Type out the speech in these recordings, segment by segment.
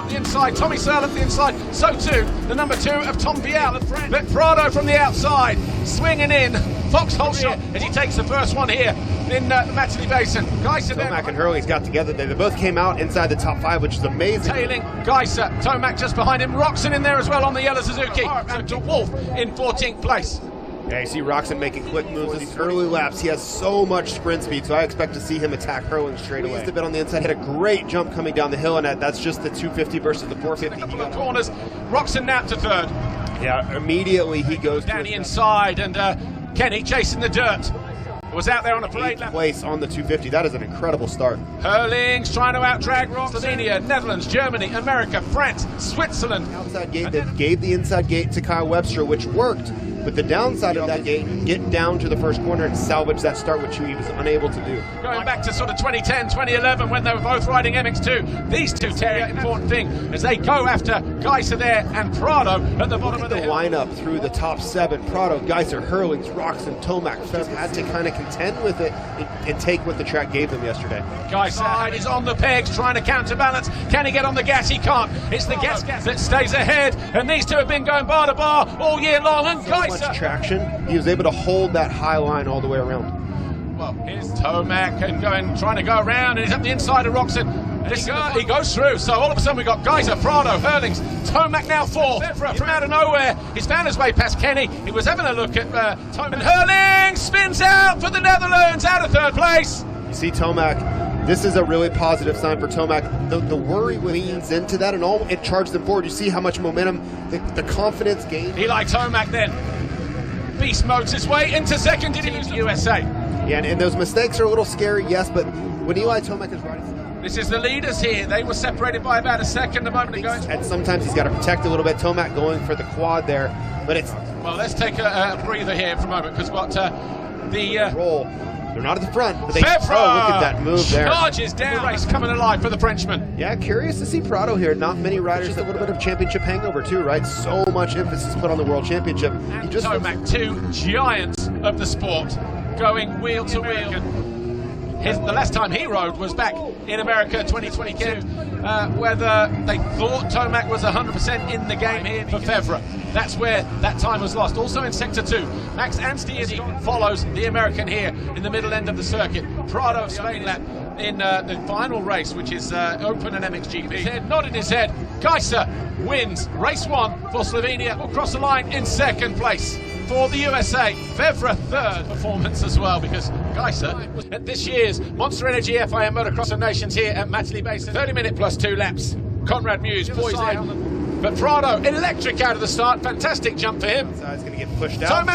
up the inside. Tommy Searle up the inside. So too the number 2 of Tom Vial. But Prado from the outside, swinging in. Foxhole shot as he takes the first one here in the Matterley Basin. Gajser Tomac and Herlings got together. They both came out inside the top 5, which is amazing. Tailing Gajser, Tomac just behind him. Roczen in there as well on the yellow Suzuki. And to Wolf in 14th place. Yeah, you see Roczen making quick moves in these early laps. He has so much sprint speed, so I expect to see him attack Herlings straight away. He's a bit on the inside, hit a great jump coming down the hill, and that's just the 250 versus the 450. A couple of corners. Roczen now to third. Yeah, immediately he goes down the inside, and Kenny chasing the dirt. Was out there on a parade lap. Place on the 250. That is an incredible start. Herlings trying to out-drag Slovenia, Netherlands, Germany, America, France, Switzerland. Outside gate that gave the inside gate to Kyle Webster, which worked. But the downside of that gate, get down to the first corner and salvage that start, which he was unable to do. Going back to sort of 2010, 2011, when they were both riding MX2, these two tell an important thing as they go after Gajser there and Prado at the bottom of the hill. Lineup through the top 7, Prado, Gajser, Herlings, Roczen, Tomac, Febvre had to kind of contend with it and take what the track gave them yesterday. Gajser is on the pegs, trying to counterbalance. Can he get on the gas? He can't. It's the gas that stays ahead, and these two have been going bar to bar all year long, and Gajser traction, he was able to hold that high line all the way around. Well, here's Tomac and trying to go around, and he's up the inside of Roczen. He goes through, so all of a sudden we got Gajser, Prado, Herlings, Tomac now 4th. Febvre from out of nowhere. He's found his way past Kenny. He was having a look at Tomac. And Herlings spins out for the Netherlands, out of 3rd place. You see Tomac, this is a really positive sign for Tomac. The worry leans into that, and it charged them forward. You see how much momentum, the confidence gained. Eli Tomac then. Beast modes his way into 2nd in the USA. Yeah, and those mistakes are a little scary, yes, but when Eli Tomac is riding... This is the leaders here. They were separated by about a second a moment ago. And sometimes he's got to protect a little bit. Tomac going for the quad there, but it's... Well, let's take a breather here for a moment, because what the... roll. They're not at the front, but they... Febvre! Oh, look at that move there. Charges down. The race coming alive for the Frenchman. Yeah, curious to see Prado here. Not many riders, a little bit of championship hangover too, right? So much emphasis put on the World Championship. And Tomac, 2 giants of the sport, going wheel to wheel. The last time he rode was back in America 2022. Whether they thought Tomac was 100% in the game here for Febvre. That's where that time was lost. Also in Sector 2, Max Anstey follows the American here in the middle end of the circuit. Prado of Spain lap in the final race, which is Open and MXGP. His head nodded his head. Gajser wins race 1 for Slovenia. Will cross the line in 2nd place. For the USA, Febvre 3rd performance as well, because Gajser was at this year's Monster Energy FIM Motocross of Nations here at Matterley Basin. 30 minute plus 2 laps. Conrad Muse poised in. But Prado, electric out of the start. Fantastic jump for him. He's going to get pushed out.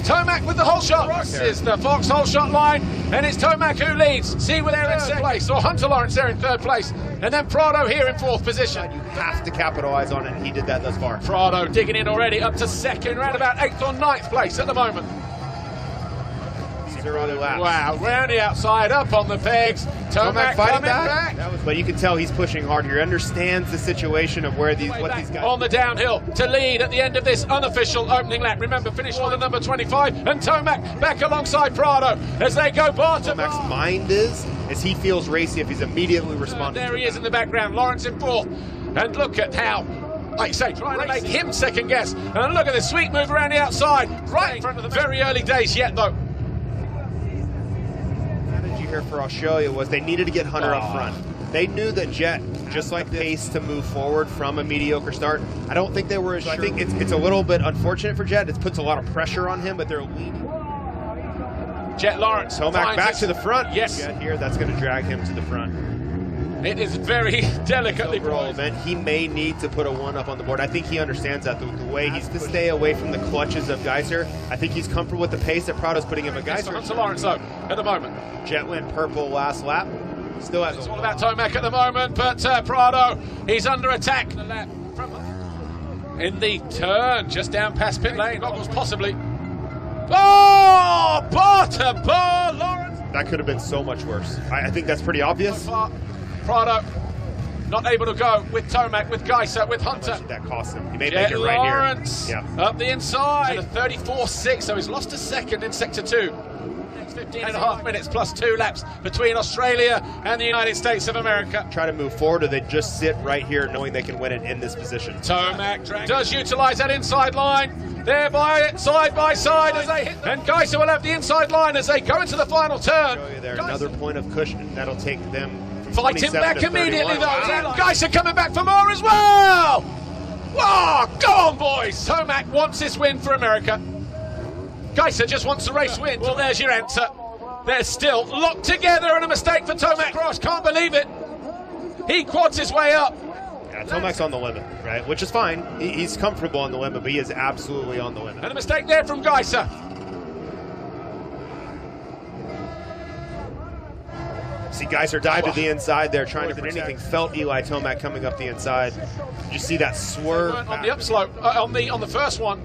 Tomac with the whole shot. Crosses the Foxhole shot line, and it's Tomac who leads. See, we're there in 2nd place, or Hunter Lawrence there in 3rd place, and then Prado here in 4th position. You have to capitalize on it, and he did that thus far. Prado digging in already, up to 2nd, around about 8th or 9th place at the moment. Wow, round the outside, up on the pegs. Tomac fighting back. But you can tell he's pushing hard here. He understands the situation of what these guys... On the downhill to lead at the end of this unofficial opening lap. Remember, finish on the number 25, and Tomac back alongside Prado as they go bar to bar. Tomac's mind is he feels racy if he's immediately responding. There he is in the background, Lawrence in 4th. And look at how, like you say, trying to make him second guess. And look at the sweet move around the outside, right in front of the very early days yet, though. Here for Australia was they needed to get Hunter up front. They knew that Jett, just like pace to move forward from a mediocre start. I don't think they were as sure. I think it's a little bit unfortunate for Jett. It puts a lot of pressure on him, but they're leading. Jett Lawrence. Tomac back to the front. Yes. Jett here, that's going to drag him to the front. It is very delicately poised. He may need to put a 1 up on the board. I think he understands that the way he's to stay away from the clutches of Gajser. I think he's comfortable with the pace that Prado's putting him. Gajser. Hunter Lawrence though at the moment. Jett went purple last lap. Still has. It's all about Tomac at the moment, but Prado, he's under attack. In the turn, just down past pit lane, goggles possibly. Oh, bar to bar, Lawrence. That could have been so much worse. I think that's pretty obvious. Prado not able to go with Tomac, with Gajser, with Hunter. That cost him. He may make it right Lawrence here. Up the inside. 34.6, so he's lost a 2nd in Sector 2. 15.5 minutes plus 2 laps between Australia and the United States of America. Try to move forward, or they just sit right here knowing they can win it in this position. Tomac does utilise that inside line, thereby side by side as they hit, and Gajser will have the inside line as they go into the final turn. Show you there, another point of cushion that'll take them from fighting back to immediately 31. though. Gajser coming back for more as well. Whoa, go on boys. Tomac wants this win for America. Gajser just wants the race win. Well, there's your answer. They're still locked together, and a mistake for Tomac. Cross, can't believe it. He quads his way up. Yeah, Tomac's on the limit, right? Which is fine. He's comfortable on the limit, but he is absolutely on the limit. And a mistake there from Gajser. See, Gajser dived to the inside there, trying to protect anything. Felt Eli Tomac coming up the inside. Did you see that swerve? On the upslope, on the first one.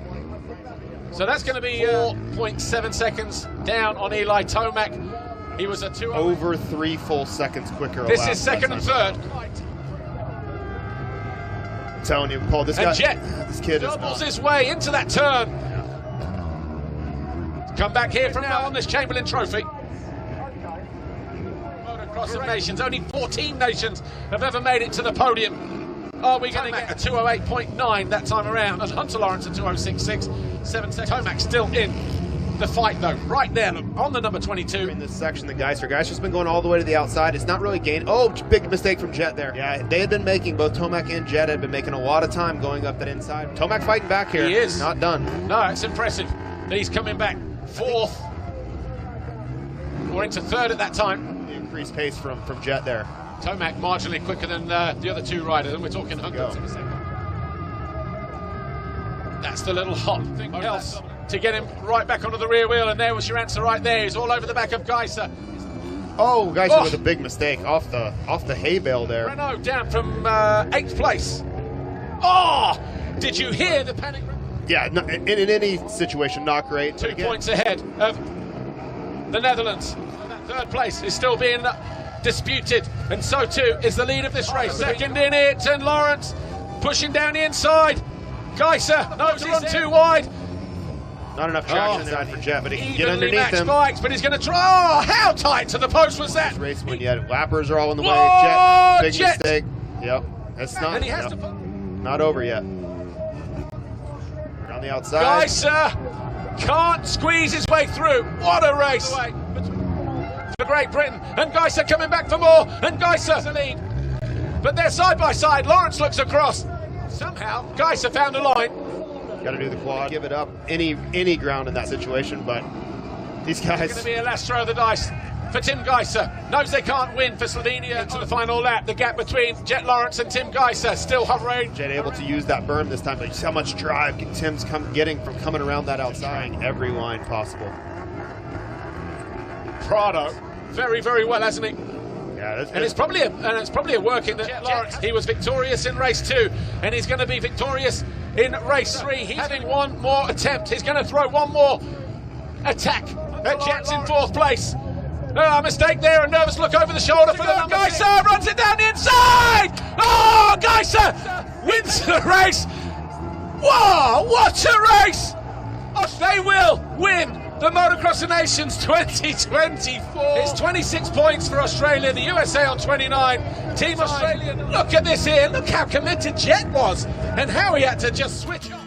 So that's going to be 4.7 seconds down on Eli Tomac. He was a 2 over 3 full seconds quicker. This is second and third. I'm telling you, Paul, this kid doubles his way into that turn. Come back here from now on this Chamberlain Trophy. Motocross of Nations, only 14 nations have ever made it to the podium. Are we going to get a 208.9 that time around? And Hunter Lawrence a 206.6, 7 seconds. Tomac still in the fight though, right there on the number 22. In this section, the Gajser's been going all the way to the outside. It's not really gained. Oh, big mistake from Jett there. Yeah, they had been making, both Tomac and Jett had been making a lot of time going up that inside. Tomac fighting back here. He is. Not done. No, it's impressive that he's coming back fourth or into third at that time. The increased pace from Jett there. Tomac marginally quicker than the other two riders, and we're talking hundredths of a second. That's the little hop thing else to get him right back onto the rear wheel, and there was your answer right there. He's all over the back of Gajser. Oh, Gajser with a big mistake off the hay bale there. Renault down from 8th place. Oh, did you hear the panic? Yeah, in any situation, not great. 2 points ahead of the Netherlands. That third place is still being disputed, and so too is the lead of this race. Second in it, and Lawrence pushing down the inside. Gajser knows he's run too wide. Not enough traction inside for Jett, but he can get underneath them. Bikes, but he's going to try. Oh, how tight to the post was that? This race when you had lappers are all in the way. Whoa, Jett, big mistake. Yep, that's not. And he has to. Not over yet. On the outside. Gajser can't squeeze his way through. What a race for Great Britain, and Gajser coming back for more, and Gajser the lead. But they're side by side. Lawrence looks across. Somehow Gajser found a line. Got to do the quad. Give it up any ground in that situation, but these guys. It's going to be a last throw of the dice for Tim Gajser. Knows they can't win for Slovenia into the final lap. The gap between Jett Lawrence and Tim Gajser still hovering. Jett able to use that berm this time, but just how much drive Tim's getting from coming around that outside. Trying every line possible. Prado, very, very well, hasn't he? Yeah, and it's probably a working that Jett Lawrence. He was victorious in race 2, and he's going to be victorious in race 3. He's having one more attempt. He's going to throw one more attack at Jett's in 4th place. A mistake there, a nervous look over the shoulder for the number. Gajser runs it down the inside. Oh, Gajser wins the race. Whoa, what a race! They will win the Motocross of Nations 2024. It's 26 points for Australia, the USA on 29. Team Australia, look at this here. Look how committed Jett was and how he had to just switch on.